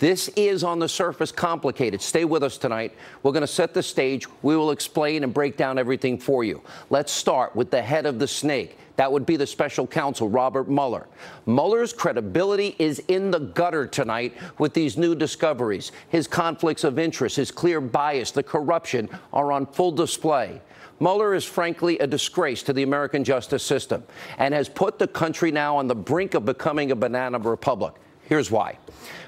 This is, on the surface, complicated. Stay with us tonight. We're going to set the stage. We will explain and break down everything for you. Let's start with the head of the snake. That would be the special counsel, Robert Mueller. Mueller's credibility is in the gutter tonight with these new discoveries. His conflicts of interest, his clear bias, the corruption are on full display. Mueller is frankly a disgrace to the American justice system and has put the country now on the brink of becoming a banana republic. Here's why.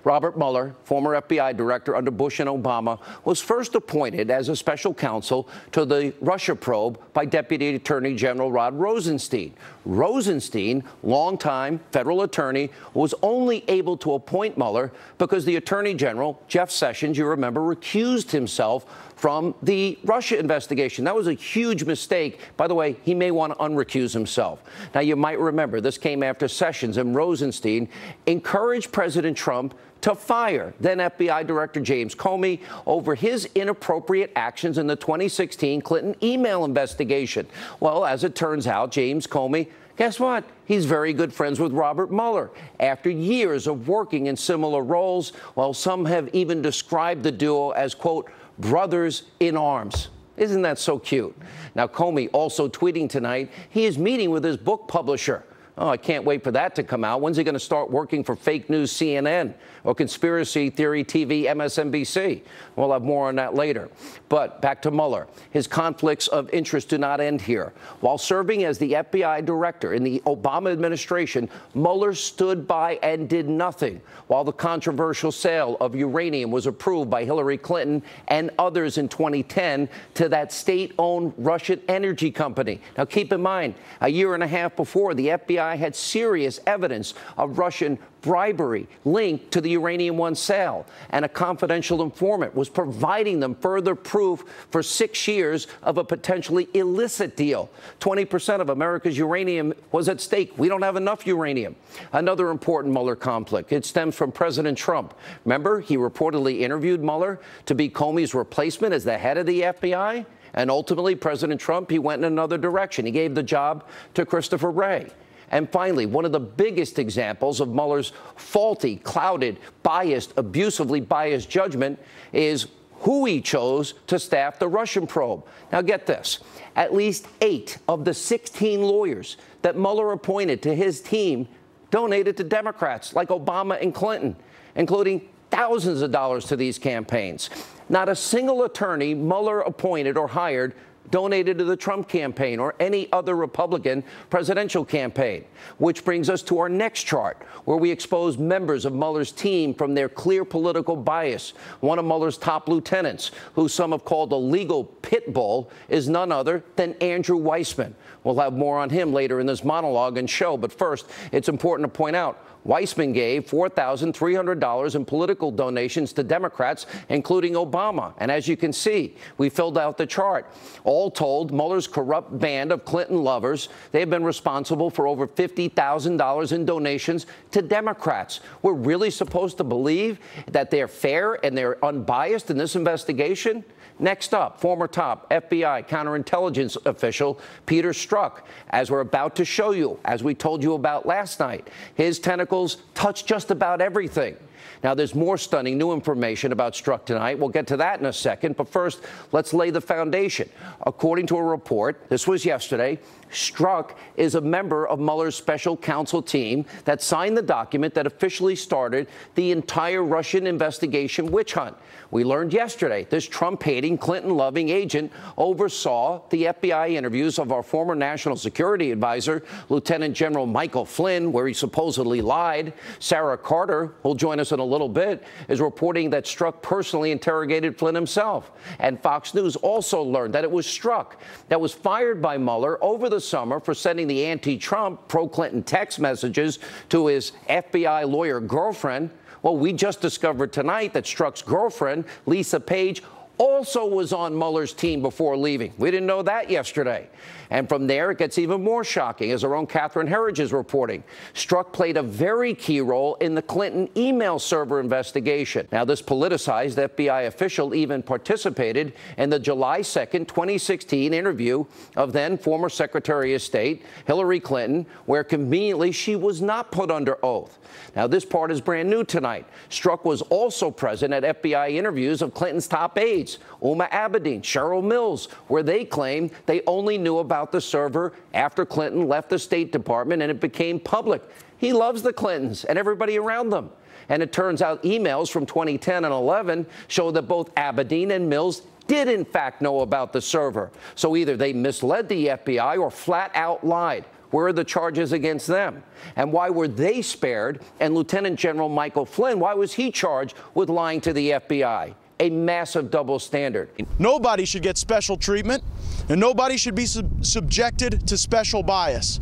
Robert Mueller, former FBI director under Bush and Obama, was first appointed as a special counsel to the Russia probe by Deputy Attorney General Rod Rosenstein. Rosenstein, longtime federal attorney, was only able to appoint Mueller because the Attorney General, Jeff Sessions, you remember, recused himself from the Russia investigation. That was a huge mistake. By the way, he may want to unrecuse himself. Now, you might remember this came after Sessions and Rosenstein encouraged President Trump to fire then FBI Director James Comey over his inappropriate actions in the 2016 Clinton email investigation. Well, as it turns out, James Comey, guess what? He's very good friends with Robert Mueller. After years of working in similar roles, well, some have even described the duo as, quote, brothers in arms. Isn't that so cute? Now, Comey also tweeting tonight he is meeting with his book publisher. Oh, I can't wait for that to come out. When's he going to start working for fake news CNN or conspiracy theory TV MSNBC? We'll have more on that later. But back to Mueller. His conflicts of interest do not end here. While serving as the FBI director in the Obama administration, Mueller stood by and did nothing while the controversial sale of uranium was approved by Hillary Clinton and others in 2010 to that state-owned Russian energy company. Now, keep in mind, a year and a half before, the FBI had serious evidence of Russian bribery linked to the Uranium One sale, and a confidential informant was providing them further proof for 6 years of a potentially illicit deal. 20% of America's uranium was at stake. We don't have enough uranium. Another important Mueller conflict. It stems from President Trump. Remember, he reportedly interviewed Mueller to be Comey's replacement as the head of the FBI, and ultimately, President Trump, he went in another direction. He gave the job to Christopher Wray. And finally, one of the biggest examples of Mueller's faulty, clouded, biased, abusively biased judgment is who he chose to staff the Russian probe. Now, get this. At least 8 of the 16 lawyers that Mueller appointed to his team donated to Democrats like Obama and Clinton, including thousands of dollars to these campaigns. Not a single attorney Mueller appointed or hired donated to the Trump campaign or any other Republican presidential campaign. Which brings us to our next chart, where we expose members of Mueller's team from their clear political bias. One of Mueller's top lieutenants, who some have called a legal pit bull, is none other than Andrew Weissman. We'll have more on him later in this monologue and show. But first, it's important to point out, Weissman gave $4,300 in political donations to Democrats, including Obama. And as you can see, we filled out the chart. All told, Mueller's corrupt band of Clinton lovers, they have been responsible for over $50,000 in donations to Democrats. We're really supposed to believe that they're fair and they're unbiased in this investigation? Next up, former top FBI counterintelligence official Peter Strzok. As we're about to show you, as we told you about last night, his tentacles touch just about everything. Now, there's more stunning new information about Strzok tonight. We'll get to that in a second. But first, let's lay the foundation. According to a report, this was yesterday, Strzok is a member of Mueller's special counsel team that signed the document that officially started the entire Russian investigation witch hunt. We learned yesterday this Trump-hating, Clinton-loving agent oversaw the FBI interviews of our former national security advisor, Lieutenant General Michael Flynn, where he supposedly lied. Sarah Carter, who'll join us in a little bit, is reporting that Strzok personally interrogated Flynn himself. And Fox News also learned that it was Strzok that was fired by Mueller over the summer for sending the anti-Trump, pro-Clinton text messages to his FBI lawyer girlfriend. Well, we just discovered tonight that Strzok's girlfriend, Lisa Page, also was on Mueller's team before leaving. We didn't know that yesterday. And from there, it gets even more shocking, as our own Catherine Herridge is reporting. Strzok played a very key role in the Clinton email server investigation. Now, this politicized FBI official even participated in the July 2nd, 2016 interview of then former Secretary of State Hillary Clinton, where conveniently she was not put under oath. Now, this part is brand new tonight. Strzok was also present at FBI interviews of Clinton's top aides, Huma Abedin, Cheryl Mills, where they claimed they only knew about the server after Clinton left the State Department and it became public. He loves the Clintons and everybody around them. And it turns out emails from 2010 and 11 show that both Abedin and Mills did in fact know about the server. So either they misled the FBI or flat out lied. Where are the charges against them? And why were they spared? And Lieutenant General Michael Flynn, why was he charged with lying to the FBI? A massive double standard. Nobody should get special treatment, and nobody should be subjected to special bias.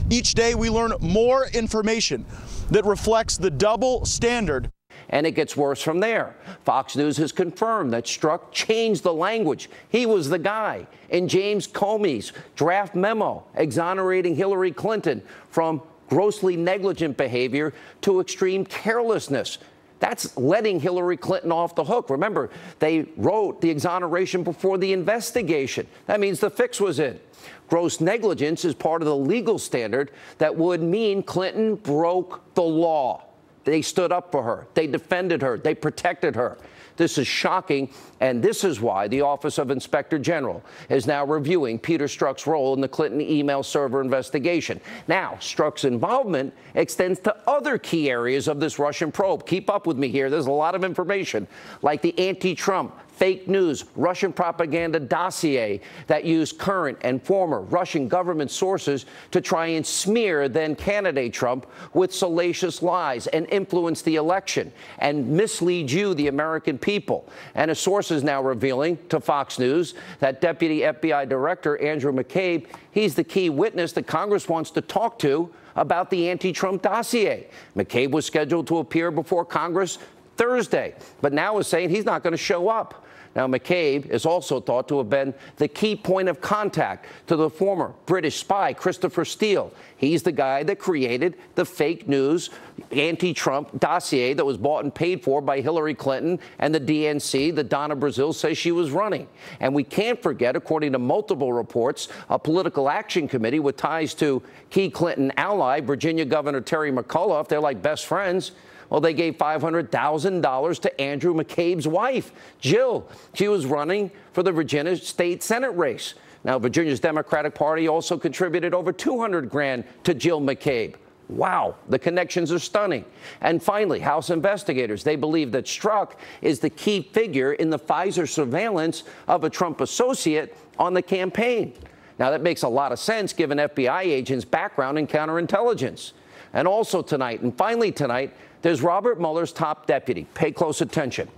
Each day we learn more information that reflects the double standard. And it gets worse from there. Fox News has confirmed that Strzok changed the language. He was the guy in James Comey's draft memo exonerating Hillary Clinton from grossly negligent behavior to extreme carelessness. That's letting Hillary Clinton off the hook. Remember, they wrote the exoneration before the investigation. That means the fix was in. Gross negligence is part of the legal standard that would mean Clinton broke the law. They stood up for her. They defended her. They protected her. This is shocking, and this is why the Office of Inspector General is now reviewing Peter Strzok's role in the Clinton email server investigation. Now, Strzok's involvement extends to other key areas of this Russian probe. Keep up with me here. There's a lot of information, like the anti-Trump fake news, Russian propaganda dossier that used current and former Russian government sources to try and smear then-candidate Trump with salacious lies and influence the election and mislead you, the American people. And a source is now revealing to Fox News that Deputy FBI Director Andrew McCabe, he's the key witness that Congress wants to talk to about the anti-Trump dossier. McCabe was scheduled to appear before Congress Thursday, but now is saying he's not going to show up. Now, McCabe is also thought to have been the key point of contact to the former British spy, Christopher Steele. He's the guy that created the fake news anti-Trump dossier that was bought and paid for by Hillary Clinton and the DNC that Donna Brazile says she was running. And we can't forget, according to multiple reports, a political action committee with ties to key Clinton ally, Virginia Governor Terry McAuliffe. They're like best friends. Well, they gave $500,000 to Andrew McCabe's wife, Jill. She was running for the Virginia state Senate race. Now, Virginia's Democratic Party also contributed over $200,000 to Jill McCabe. Wow, the connections are stunning. And finally, House investigators, they believe that Strzok is the key figure in the Pfizer surveillance of a Trump associate on the campaign. Now, that makes a lot of sense given FBI agents' background in counterintelligence. And also tonight, and finally tonight, there's Robert Mueller's top deputy. Pay close attention.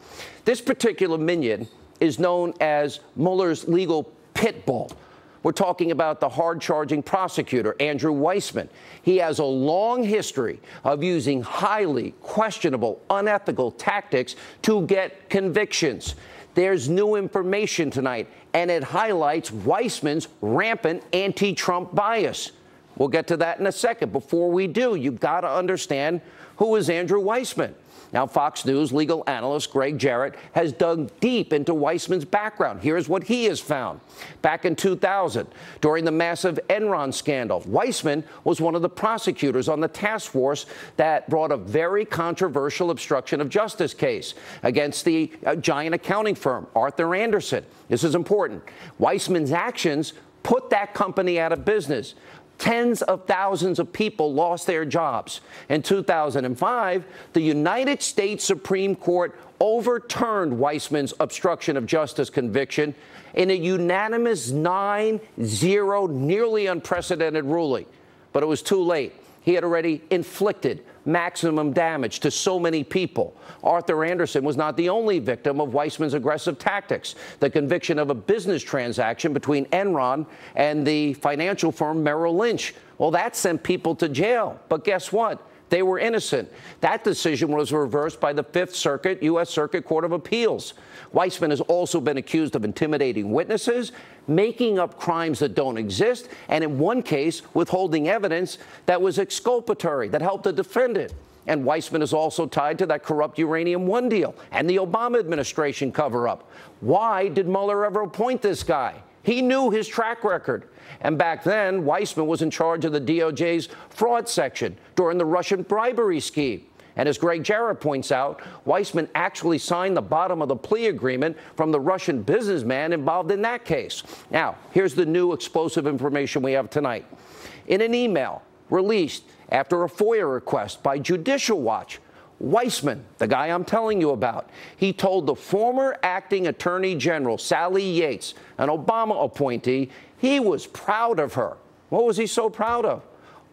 This particular minion is known as Muller's legal pit bull. We're talking about the hard-charging prosecutor, Andrew Weissman. He has a long history of using highly questionable, unethical tactics to get convictions. There's new information tonight, and it highlights Weissman's rampant anti-Trump bias. We'll get to that in a second. Before we do, you've got to understand who is Andrew Weissman. Now, Fox News legal analyst Greg Jarrett has dug deep into Weissman's background. Here's what he has found. Back in 2000, during the massive Enron scandal, Weissman was one of the prosecutors on the task force that brought a very controversial obstruction of justice case against the giant accounting firm, Arthur Andersen. This is important. Weissman's actions put that company out of business. Tens of thousands of people lost their jobs. In 2005, the United States Supreme Court overturned Weissman's obstruction of justice conviction in a unanimous 9-0, nearly unprecedented ruling. But it was too late. He had already inflicted maximum damage to so many people. Arthur Andersen was not the only victim of Weissman's aggressive tactics. The conviction of a business transaction between Enron and the financial firm Merrill Lynch, well, that sent people to jail. But guess what? They were innocent. That decision was reversed by the Fifth Circuit, U.S. Circuit Court of Appeals. Weissman has also been accused of intimidating witnesses, making up crimes that don't exist, and in one case, withholding evidence that was exculpatory, that helped the defendant. And Weissman is also tied to that corrupt Uranium One deal and the Obama administration cover-up. Why did Mueller ever appoint this guy? He knew his track record. And back then, Weissman was in charge of the DOJ's fraud section during the Russian bribery scheme. And as Greg Jarrett points out, Weissman actually signed the bottom of the plea agreement from the Russian businessman involved in that case. Now, here's the new explosive information we have tonight. In an email released after a FOIA request by Judicial Watch, Weissman, the guy I'm telling you about, he told the former acting Attorney General, Sally Yates, an Obama appointee, he was proud of her. What was he so proud of?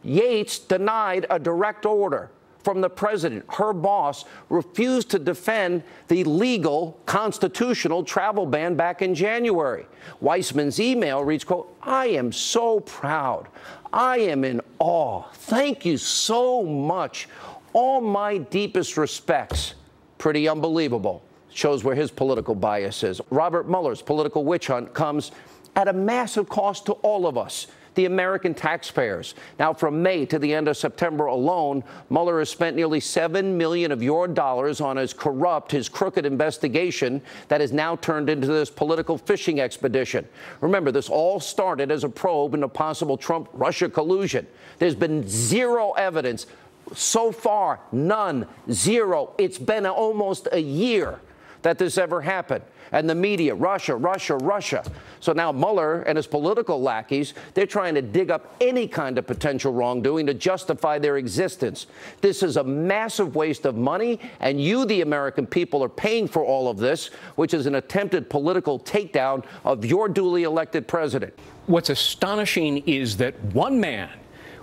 Yates denied a direct order from the president. Her boss refused to defend the legal, constitutional travel ban back in January. Weissman's email reads, quote, "I am so proud. I am in awe. Thank you so much. All my deepest respects." Pretty unbelievable. Shows where his political bias is. Robert Muller's political witch hunt comes at a massive cost to all of us, the American taxpayers. Now, from May to the end of September alone, Mueller has spent nearly $7 million of your dollars on his crooked investigation that has now turned into this political fishing expedition. Remember, this all started as a probe into possible Trump-Russia collusion. There's been zero evidence. So far, none, zero. It's been almost a year that this ever happened. And the media, Russia, Russia, Russia. So now Mueller and his political lackeys, they're trying to dig up any kind of potential wrongdoing to justify their existence. This is a massive waste of money, and you, the American people, are paying for all of this, which is an attempted political takedown of your duly elected president. What's astonishing is that one man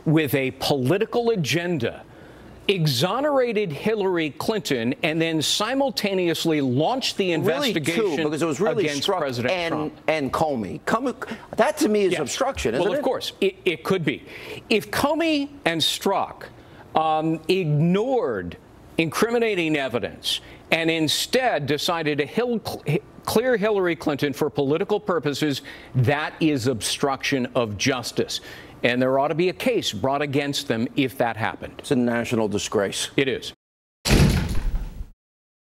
with a political agenda exonerated Hillary Clinton and then simultaneously launched the investigation really because it was really against President Trump. And Comey. That to me is obstruction, isn't it? Well, of course, it could be. If Comey and Strzok ignored incriminating evidence and instead decided to clear Hillary Clinton for political purposes, that is obstruction of justice. And there ought to be a case brought against them if that happened. It's a national disgrace. It is.